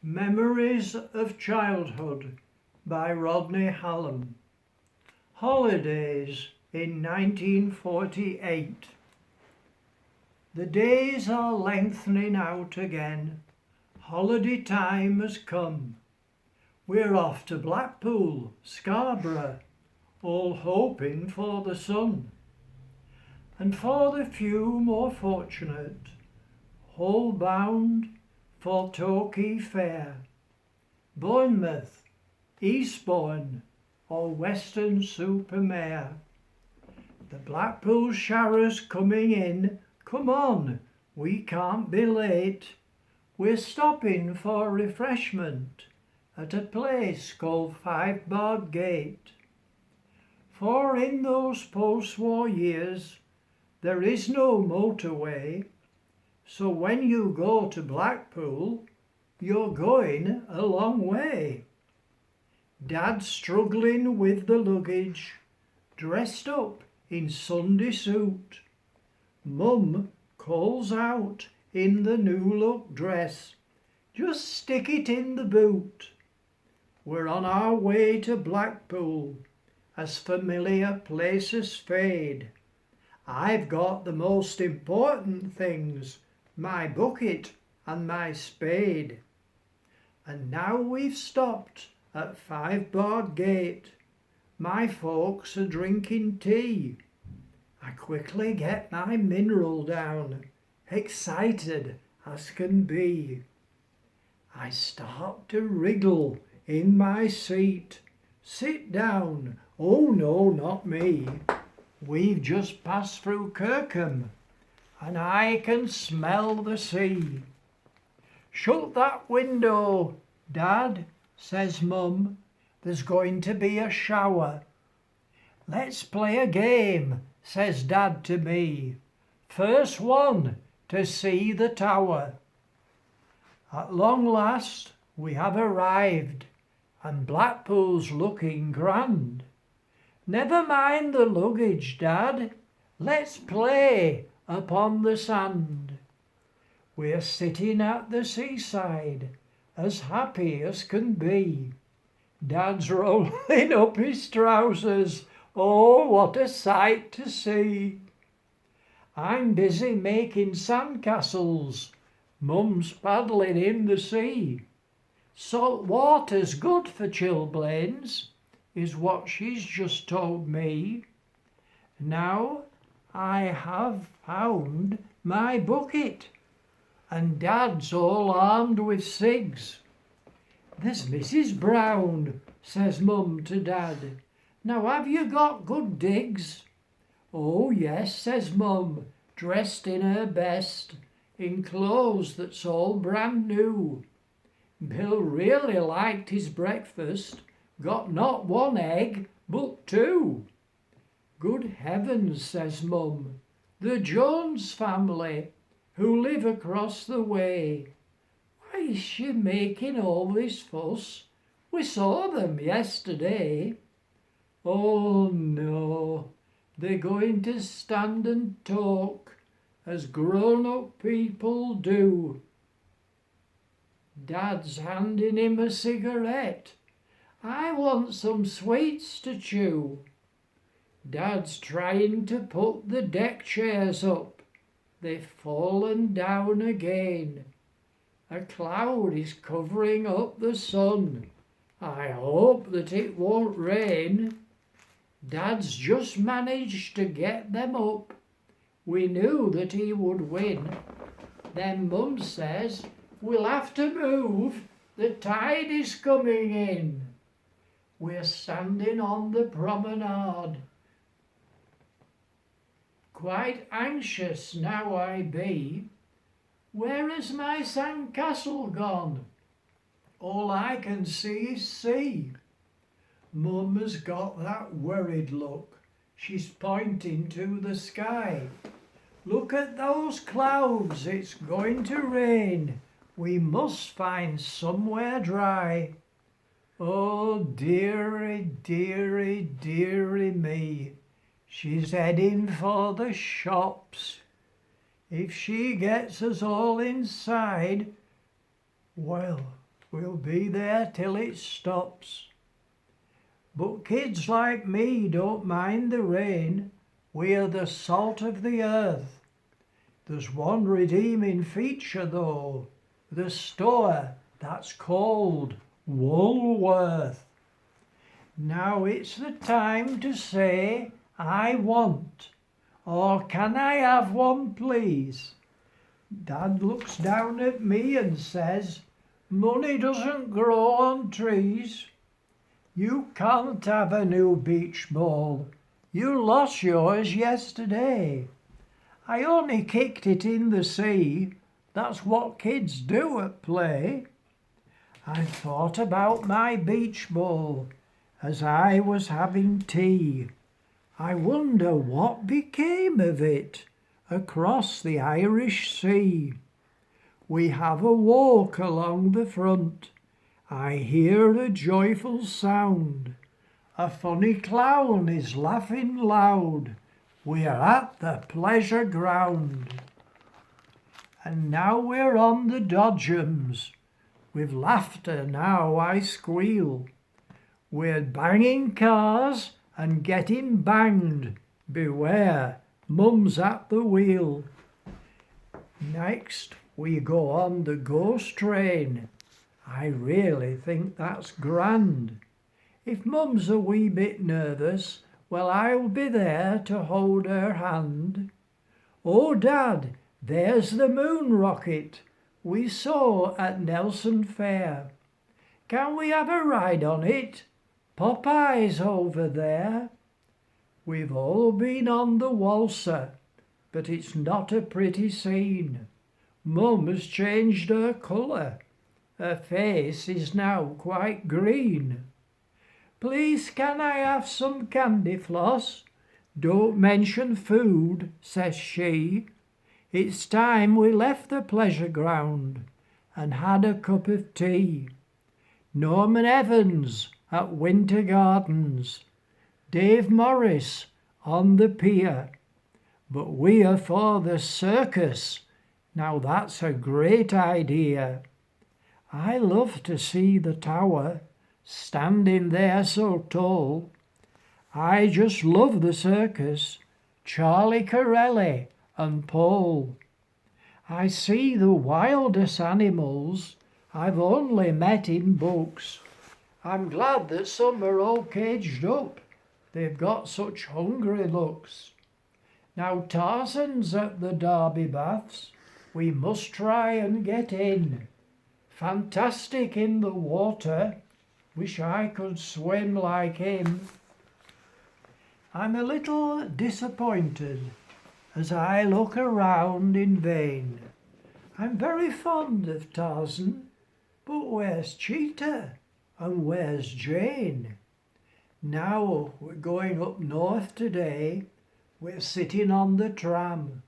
Memories of Childhood by Rodney Hallam. Holidays in 1948. The days are lengthening out again. Holiday time has come. We're off to Blackpool, Scarborough, all hoping for the sun. And for the few more fortunate, whole-bound for Torquay Fair, Bournemouth, Eastbourne or Weston-super-Mare. The Blackpool Sharrows coming in, come on, we can't be late. We're stopping for refreshment at a place called Five Barred Gate. For in those post-war years there is no motorway, so when you go to Blackpool, you're going a long way. Dad's struggling with the luggage, dressed up in Sunday suit. Mum calls out in the new look dress, just stick it in the boot. We're on our way to Blackpool, as familiar places fade. I've got the most important things, my bucket and my spade. And now we've stopped at Five Barred Gate. My folks are drinking tea. I quickly get my mineral down, excited as can be. I start to wriggle in my seat. Sit down, oh no, not me. We've just passed through Kirkham, and I can smell the sea. Shut that window, Dad, says Mum. There's going to be a shower. Let's play a game, says Dad to me. First one to see the tower. At long last we have arrived, and Blackpool's looking grand. Never mind the luggage, Dad. Let's play upon the sand. We're sitting at the seaside, as happy as can be. Dad's rolling up his trousers. Oh, what a sight to see. I'm busy making sandcastles. Mum's paddling in the sea. Salt water's good for chilblains, is what she's just told me. Now I have found my bucket, and Dad's all armed with cigs. There's Mrs. Brown, says Mum to Dad. Now have you got good digs? Oh yes, says Mum, dressed in her best, in clothes that's all brand new. Bill really liked his breakfast, got not one egg, but two. Good heavens, says Mum, the Jones family, who live across the way. Why is she making all this fuss? We saw them yesterday. Oh no, they're going to stand and talk, as grown-up people do. Dad's handing him a cigarette. I want some sweets to chew. Dad's trying to put the deck chairs up. They've fallen down again. A cloud is covering up the sun. I hope that it won't rain. Dad's just managed to get them up. We knew that he would win. Then Mum says, we'll have to move. The tide is coming in. We're standing on the promenade. Quite anxious now I be. Where has my sandcastle gone? All I can see is sea. Mum has got that worried look. She's pointing to the sky. Look at those clouds, it's going to rain. We must find somewhere dry. Oh, dearie, dearie, dearie me. She's heading for the shops. If she gets us all inside, well, We'll be there till it stops. But kids like me don't mind the rain. We're the salt of the earth. There's one redeeming feature though, the store that's called Woolworth. Now it's the time to say I want, or can I have one please? Dad looks down at me and says, money doesn't grow on trees. You can't have a new beach ball. You lost yours yesterday. I only kicked it in the sea. That's what kids do at play. I thought about my beach ball as I was having tea. I wonder what became of it across the Irish Sea. We have a walk along the front. I hear a joyful sound. A funny clown is laughing loud. We're at the pleasure ground. And now we're on the dodgems. With laughter now I squeal. We're banging cars and getting banged. Beware, Mum's at the wheel. Next we go on the ghost train. I really think that's grand. If Mum's a wee bit nervous, well, I'll be there to hold her hand. Oh, Dad, there's the moon rocket we saw at Nelson Fair. Can we have a ride on it? Popeye's over there. We've all been on the waltzer, but it's not a pretty scene. Mum has changed her colour. Her face is now quite green. Please, can I have some candy floss? Don't mention food, says she. It's time we left the pleasure ground and had a cup of tea. Norman Evans at Winter Gardens, Dave Morris on the pier. But we are for the circus. Now that's a great idea. I love to see the tower standing there so tall. I just love the circus, Charlie Corelli and Paul. I see the wildest animals I've only met in books. I'm glad that some are all caged up. They've got such hungry looks. Now Tarzan's at the Derby Baths. We must try and get in. Fantastic in the water. Wish I could swim like him. I'm a little disappointed as I look around in vain. I'm very fond of Tarzan, but where's Cheetah and where's Jane? Now we're going up north today. We're sitting on the tram.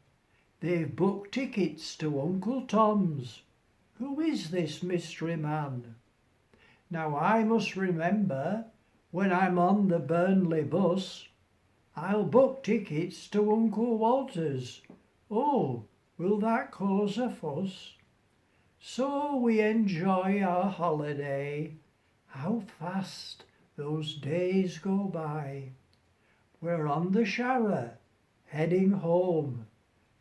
They've booked tickets to Uncle Tom's. Who is this mystery man? Now I must remember, when I'm on the Burnley bus, I'll book tickets to Uncle Walter's. Oh, will that cause a fuss? So we enjoy our holiday. How fast those days go by. We're on the Sharrow, heading home.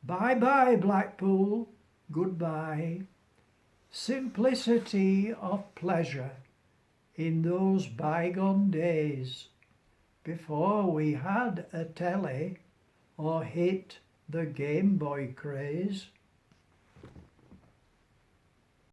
Bye-bye, Blackpool, goodbye. Simplicity of pleasure in those bygone days, before we had a telly or hit the Game Boy craze.